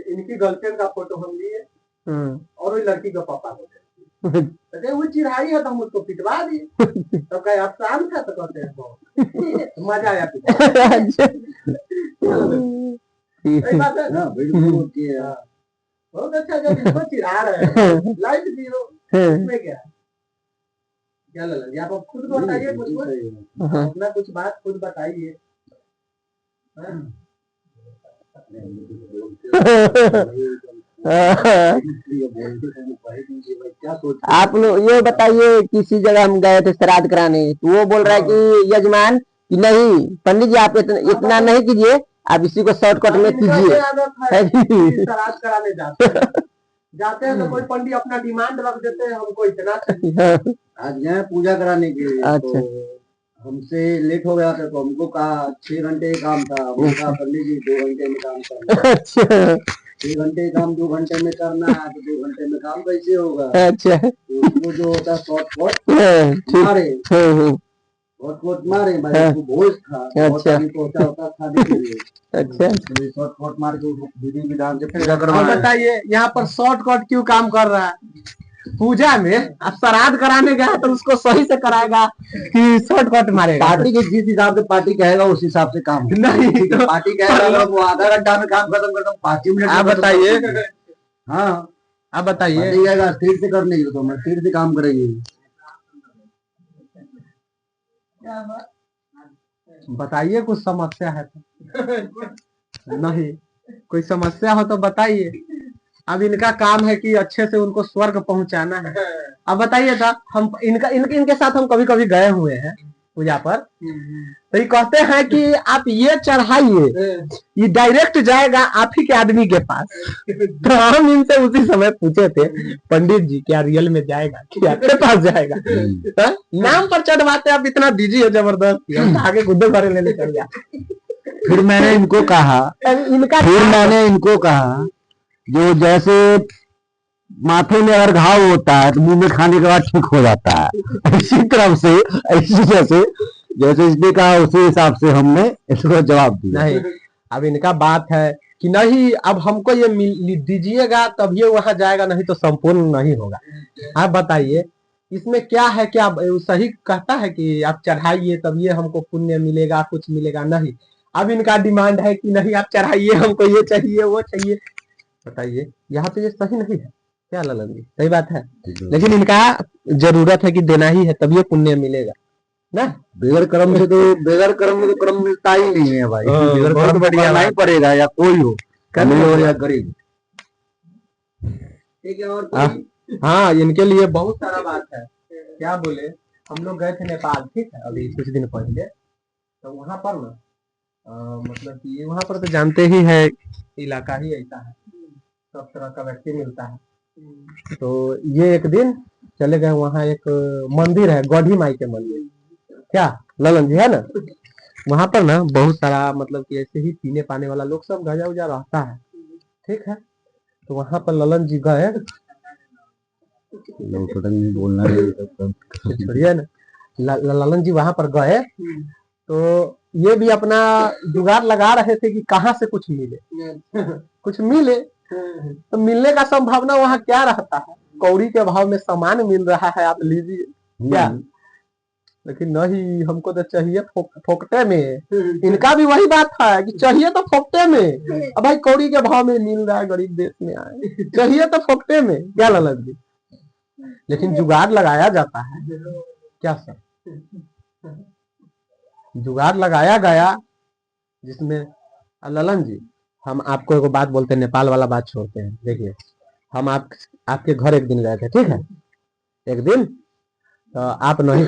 इनकी गर्लफ्रेंड का फोटो हम लिए और वही लड़की का पापा को कहते वो चिढ़ाई है तो हम उसको पिटवा दिए। तो कहे आसान था तो कहते हैं तो मजा आया सही बात है ना, बहुत अच्छा जब इसको चिढ़ा रहे हैं लाइफ जीरो इसमें क्या क्या ललन जी आप खुद बताइए कुछ अपना कुछ बात खुद बताइए। आप लोग ये बताइए किसी जगह हम गए थे श्राद्ध कराने तो वो बोल रहा है कि यजमान कि नहीं पंडित जी आप इतना नहीं कीजिए, आप इसी को शॉर्टकट में कीजिए। श्राद्ध कराने जाते हैं तो कोई पंडित अपना डिमांड रख देते हैं हमको इतना आज यहाँ पूजा कराने के लिए। अच्छा। तो हमसे लेट हो गया था तो हमको कहा 6 घंटे काम था, पंडित जी 2 घंटे में काम करना। अच्छा 6 घंटे काम 2 घंटे में करना है तो 2 घंटे में काम कैसे होगा। अच्छा तो उसको जो होता है शॉर्टकट मारे शॉर्टकट मारे भाई उसको भोज था। अच्छा पहुंचा होता खाने के लिए। अच्छा शॉर्टकट मार के विधि विधान से पूजा करवाना। बताइए यहाँ पर शॉर्टकट क्यों काम कर रहा है पूजा में। अब श्राद्ध कराने गया तो उसको सही से कराएगा कि शॉर्टकट मारेगा। पार्टी के जिस हिसाब से पार्टी कहेगा उस हिसाब से काम नहीं तो पार्टी कहेगा वो आधा घंटा में काम खत्म करता 5 मिनट। आप बताइए। हाँ आप बताइए स्थिर से करने तो मैं स्थिर से काम करेंगे। बताइए कुछ समस्या है तो नहीं कोई समस्या हो तो बताइए। अब इनका काम है कि अच्छे से उनको स्वर्ग पहुंचाना है। अब बताइए था हम इनके साथ हम कभी कभी गए हुए हैं पूजा पर तो ये कहते हैं कि आप ये चढ़ाइए ये डायरेक्ट जाएगा आप ही के आदमी के पास। तो हम इनसे उसी समय पूछे थे पंडित जी क्या रियल में जाएगा कि आपके पास जाएगा। तो नाम पर चढ़वाते आप इतना बिजी हो जबरदस्त आगे गुड्डे भरे लेने चल गया। फिर मैंने इनको कहा जो जैसे माथे में अगर घाव होता है तो मुंह में खाने के बाद ठीक हो जाता है इसी तरह से ऐसी जैसे इसने कहा उसी हिसाब से हमने इसको जवाब दिया। नहीं अब इनका बात है कि नहीं अब हमको ये दीजिएगा तब ये वहां जाएगा नहीं तो संपूर्ण नहीं होगा। आप बताइए इसमें क्या है क्या सही कहता है कि आप चढ़ाइए तब ये हमको पुण्य मिलेगा कुछ मिलेगा नहीं। अब इनका डिमांड है कि नहीं आप चढ़ाइए हमको ये चाहिए वो चाहिए। बताइए यहाँ पे ये सही नहीं है क्या ललन जी सही बात है लेकिन इनका जरूरत है कि देना ही है तब ये पुण्य मिलेगा ना। बगैर कर्म में तो कर्म मिलता ही नहीं है भाई। बगैर कर्म बढ़िया नहीं पड़ेगा या कोई हो या गरीब। ठीक है और हाँ इनके लिए बहुत सारा बात है। क्या बोले हम लोग गए थे नेपाल ठीक है अभी कुछ दिन पहले तो वहां पर ना मतलब कि वहां पर तो जानते ही है इलाका ही ऐसा है सब तरह का व्यक्ति मिलता है। तो ये एक दिन चले गए वहाँ एक मंदिर है गौड़ी माई के मंदिर क्या ललन जी है ना वहां पर ना बहुत सारा मतलब कि ऐसे ही पीने पाने वाला लोग सब गजा उजा रहता है ठीक है। तो वहां पर ललन जी गए छोड़िए ना ललन जी वहां पर गए तो ये भी अपना जुगाड़ लगा रहे थे कि कहाँ से कुछ मिले तो मिलने का संभावना वहाँ क्या रहता है कौड़ी के भाव में सामान मिल रहा है आप लीजिए क्या। लेकिन नहीं हमको तो चाहिए फोकटे में। इनका भी वही बात है कि चाहिए तो फोकटे में। अब भाई कौड़ी के भाव में मिल रहा है गरीब देश में आए चाहिए तो फोकटे में क्या ललन जी। लेकिन जुगाड़ लगाया जाता है क्या सर जुगाड़ लगाया गया जिसमें ललन जी हम आपको एक बात बोलते हैं नेपाल वाला बात छोड़ते हैं। देखिए हम आपके घर एक दिन गए थे ठीक है एक दिन तो आप नहीं